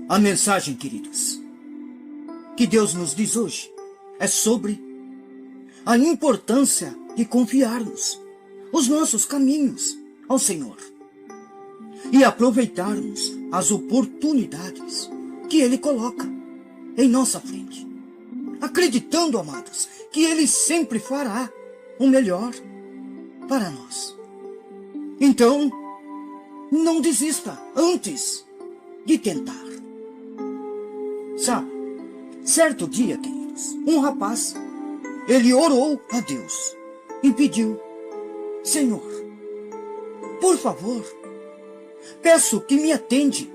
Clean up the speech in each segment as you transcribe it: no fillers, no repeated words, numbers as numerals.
A mensagem, queridos, que Deus nos diz hoje é sobre a importância de confiarmos os nossos caminhos ao Senhor e aproveitarmos as oportunidades que Ele coloca em nossa frente, acreditando, amados, que Ele sempre fará o melhor para nós. Então, não desista antes de tentar. Sabe, certo dia, queridos, um rapaz, ele orou a Deus e pediu: Senhor, por favor, peço que me atende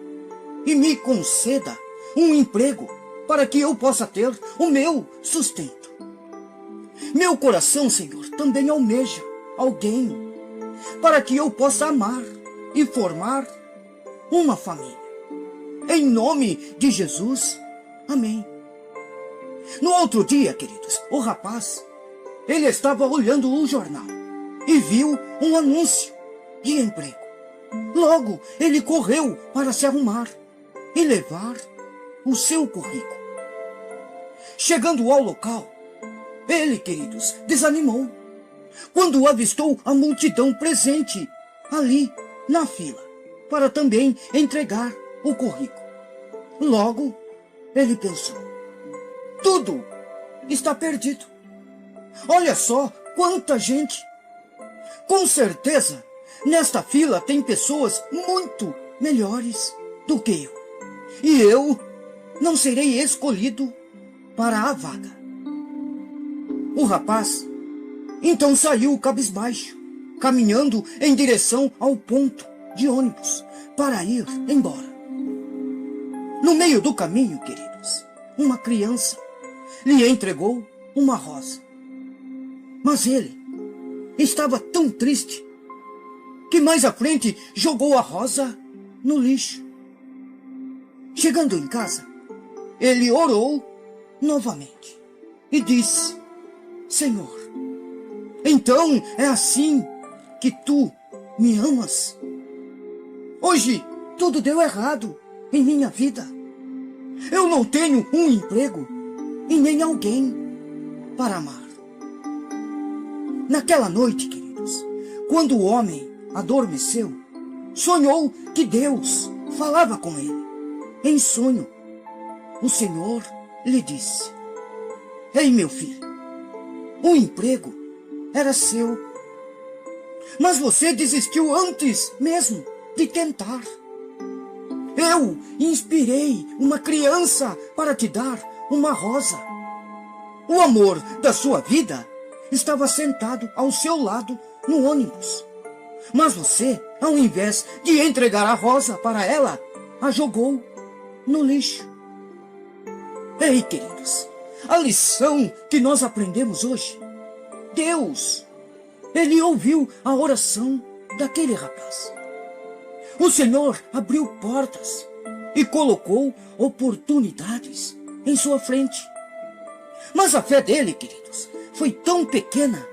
e me conceda um emprego para que eu possa ter o meu sustento. Meu coração, Senhor, também almeja alguém para que eu possa amar e formar uma família. Em nome de Jesus, amém. No outro dia, queridos, o rapaz, ele estava olhando o jornal e viu um anúncio de emprego. Logo, ele correu para se arrumar e levar o seu currículo. Chegando ao local, ele, queridos, desanimou quando avistou a multidão presente ali na fila para também entregar o currículo. Logo, ele pensou: tudo está perdido. Olha só quanta gente. Com certeza, nesta fila tem pessoas muito melhores do que eu. E eu não serei escolhido para a vaga. O rapaz então saiu cabisbaixo, caminhando em direção ao ponto de ônibus para ir embora. No meio do caminho, queridos, uma criança lhe entregou uma rosa. Mas ele estava tão triste que mais à frente jogou a rosa no lixo. Chegando em casa, ele orou novamente e disse: Senhor, então é assim que tu me amas? Hoje tudo deu errado em minha vida. Eu não tenho um emprego e nem alguém para amar. Naquela noite, queridos, quando o homem adormeceu, sonhou que Deus falava com ele. Em sonho, o Senhor lhe disse: Ei, meu filho, o emprego era seu, mas você desistiu antes mesmo de tentar. Eu inspirei uma criança para te dar uma rosa. O amor da sua vida estava sentado ao seu lado no ônibus. Mas você, ao invés de entregar a rosa para ela, a jogou no lixo. Ei, queridos, a lição que nós aprendemos hoje: Deus, Ele ouviu a oração daquele rapaz. O Senhor abriu portas e colocou oportunidades em sua frente. Mas a fé dele, queridos, foi tão pequena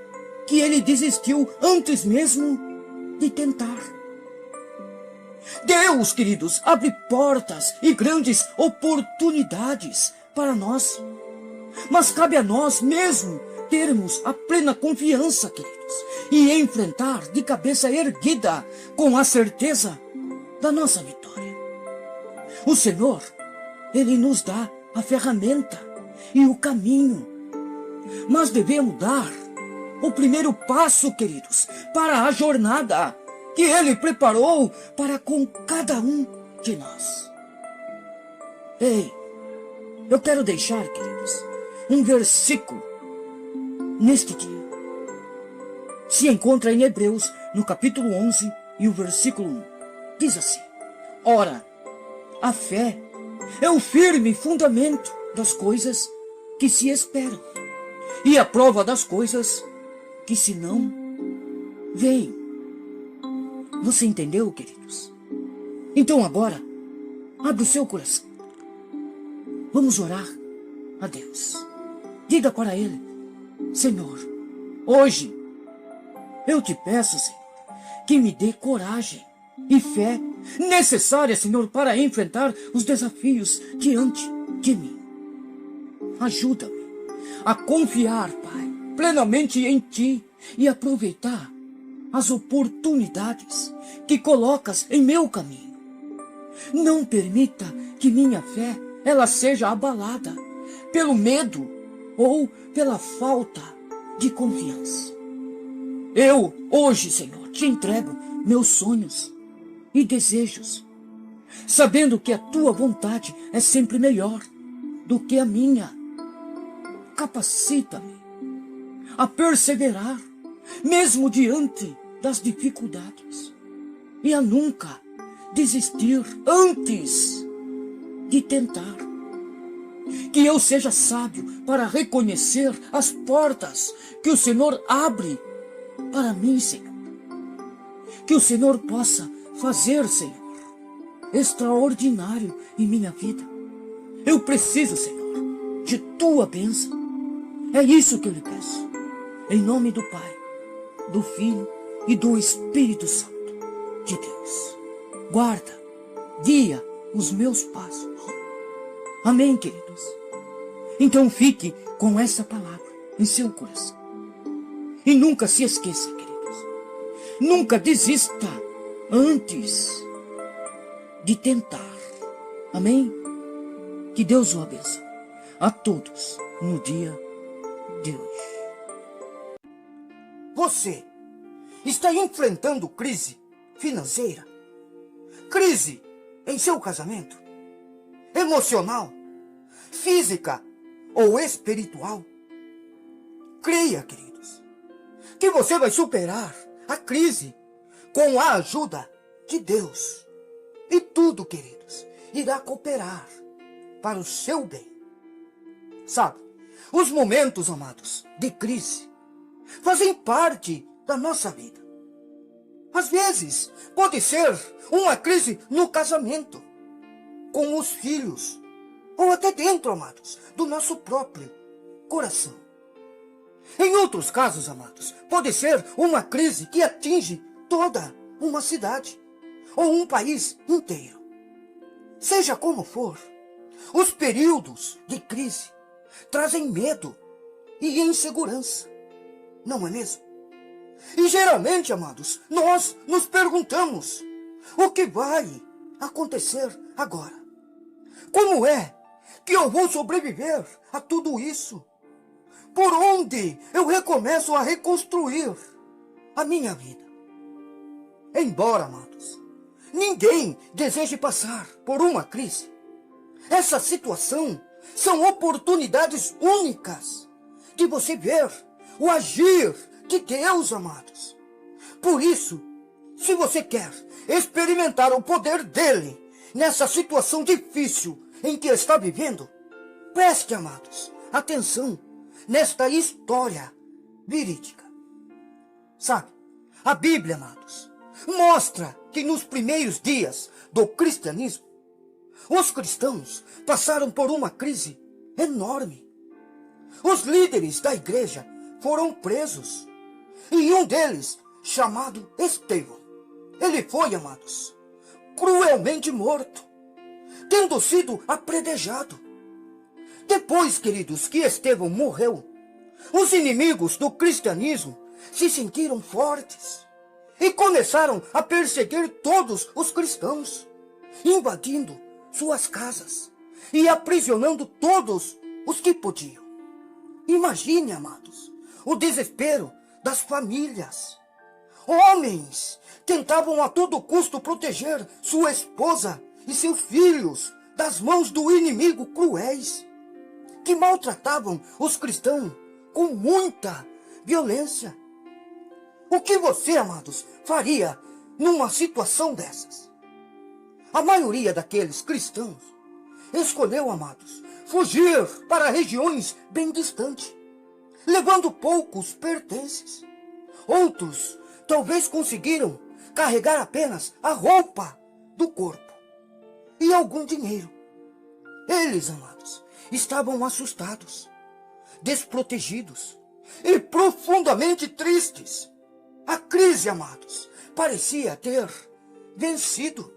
que ele desistiu antes mesmo de tentar. Deus, queridos, abre portas e grandes oportunidades para nós. Mas cabe a nós mesmo termos a plena confiança, queridos, e enfrentar de cabeça erguida com a certeza da nossa vitória. O Senhor, Ele nos dá a ferramenta e o caminho, mas devemos dar o primeiro passo, queridos, para a jornada que Ele preparou para com cada um de nós. Ei, eu quero deixar, queridos, um versículo neste dia. Se encontra em Hebreus, no capítulo 11 e o versículo 1. Diz assim: Ora, a fé é o firme fundamento das coisas que se esperam e a prova das coisas que se não veem. Você entendeu, queridos? Então agora, abre o seu coração. Vamos orar a Deus. Diga para Ele: Senhor, hoje eu te peço, Senhor, que me dê coragem e fé necessária, Senhor, para enfrentar os desafios diante de mim. Ajuda-me a confiar, Pai, plenamente em Ti e aproveitar as oportunidades que colocas em meu caminho. Não permita que minha fé ela seja abalada pelo medo ou pela falta de confiança. Eu, hoje, Senhor, te entrego meus sonhos e desejos, sabendo que a Tua vontade é sempre melhor do que a minha. Capacita-me a perseverar, mesmo diante das dificuldades, e a nunca desistir antes de tentar. Que eu seja sábio para reconhecer as portas que o Senhor abre para mim, Senhor. Que o Senhor possa fazer, Senhor, extraordinário em minha vida. Eu preciso, Senhor, de Tua bênção. É isso que eu lhe peço. Em nome do Pai, do Filho e do Espírito Santo de Deus. Guarda, guia os meus passos. Amém, queridos? Então fique com essa palavra em seu coração. E nunca se esqueça, queridos. Nunca desista antes de tentar. Amém? Que Deus o abençoe a todos no dia de hoje. Você está enfrentando crise financeira? Crise em seu casamento? Emocional? Física ou espiritual? Creia, queridos, que você vai superar a crise com a ajuda de Deus. E tudo, queridos, irá cooperar para o seu bem. Sabe, os momentos, amados, de crise fazem parte da nossa vida. Às vezes, pode ser uma crise no casamento, com os filhos, ou até dentro, amados, do nosso próprio coração. Em outros casos, amados, pode ser uma crise que atinge toda uma cidade ou um país inteiro. Seja como for, os períodos de crise trazem medo e insegurança, não é mesmo? E geralmente, amados, nós nos perguntamos, o que vai acontecer agora? Como é que eu vou sobreviver a tudo isso? Por onde eu recomeço a reconstruir a minha vida? Embora, amados, ninguém deseje passar por uma crise, essa situação são oportunidades únicas de você ver o agir de Deus, amados. Por isso, se você quer experimentar o poder dele nessa situação difícil em que está vivendo, preste, amados, atenção nesta história verídica. Sabe, a Bíblia, amados, mostra que nos primeiros dias do cristianismo, os cristãos passaram por uma crise enorme. Os líderes da igreja foram presos. E um deles, chamado Estevão, ele foi, amados, cruelmente morto, tendo sido apredejado. Depois, queridos, que Estevão morreu, os inimigos do cristianismo se sentiram fortes e começaram a perseguir todos os cristãos, invadindo suas casas e aprisionando todos os que podiam. Imagine, amados, o desespero das famílias. Homens tentavam a todo custo proteger sua esposa e seus filhos das mãos do inimigo cruéis, que maltratavam os cristãos com muita violência. O que você, amados, faria numa situação dessas? A maioria daqueles cristãos escolheu, amados, fugir para regiões bem distantes, levando poucos pertences. Outros talvez conseguiram carregar apenas a roupa do corpo e algum dinheiro. Eles, amados, estavam assustados, desprotegidos e profundamente tristes. A crise, amados, parecia ter vencido.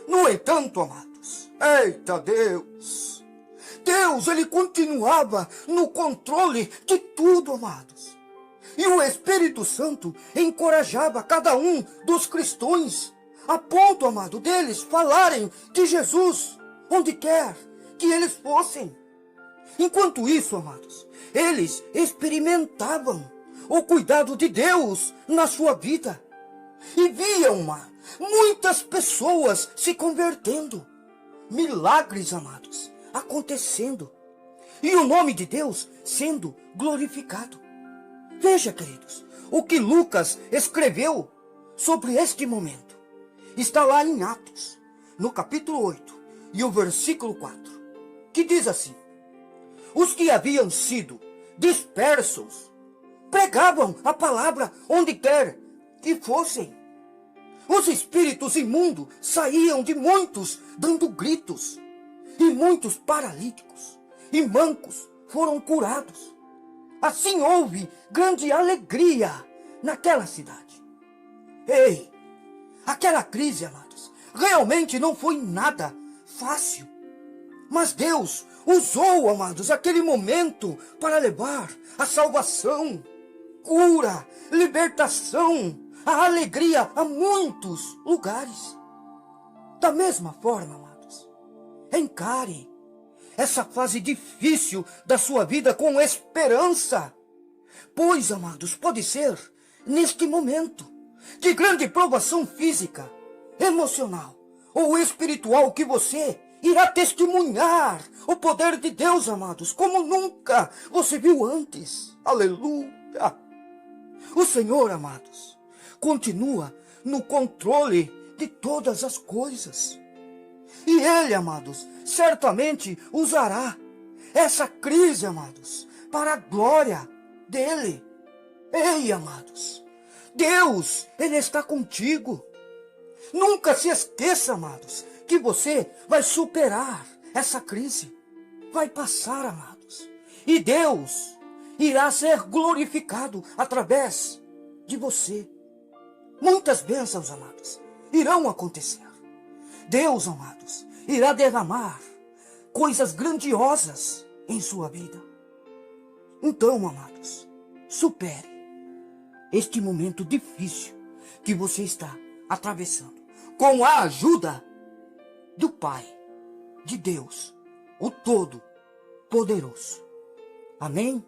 No entanto, amados, eita Deus! Deus, ele continuava no controle de tudo, amados. E o Espírito Santo encorajava cada um dos cristãos, a ponto, amado, deles falarem de Jesus, onde quer que eles fossem. Enquanto isso, amados, eles experimentavam o cuidado de Deus na sua vida. E viam muitas pessoas se convertendo. Milagres, amados, acontecendo. E o nome de Deus sendo glorificado. Veja, queridos, o que Lucas escreveu sobre este momento. Está lá em Atos, no capítulo 8, e o versículo 4, que diz assim: os que haviam sido dispersos pregavam a palavra onde quer que fossem. Os espíritos imundos saíam de muitos dando gritos, e muitos paralíticos e mancos foram curados. Assim houve grande alegria naquela cidade. Ei, aquela crise, amados, realmente não foi nada fácil. Mas Deus usou, amados, aquele momento para levar a salvação, cura, libertação, a alegria a muitos lugares. Da mesma forma, amados, encare essa fase difícil da sua vida com esperança. Pois, amados, pode ser neste momento de grande provação física, emocional ou espiritual que você irá testemunhar o poder de Deus, amados, como nunca você viu antes. Aleluia! O Senhor, amados, continua no controle de todas as coisas. E Ele, amados, certamente usará essa crise, amados, para a glória dEle. Ei, amados, Deus, Ele está contigo. Nunca se esqueça, amados, que você vai superar essa crise. Vai passar, amados. E Deus irá ser glorificado através de você. Muitas bênçãos, amados, irão acontecer. Deus, amados, irá derramar coisas grandiosas em sua vida. Então, amados, supere este momento difícil que você está atravessando com a ajuda do Pai, de Deus, o Todo-Poderoso. Amém?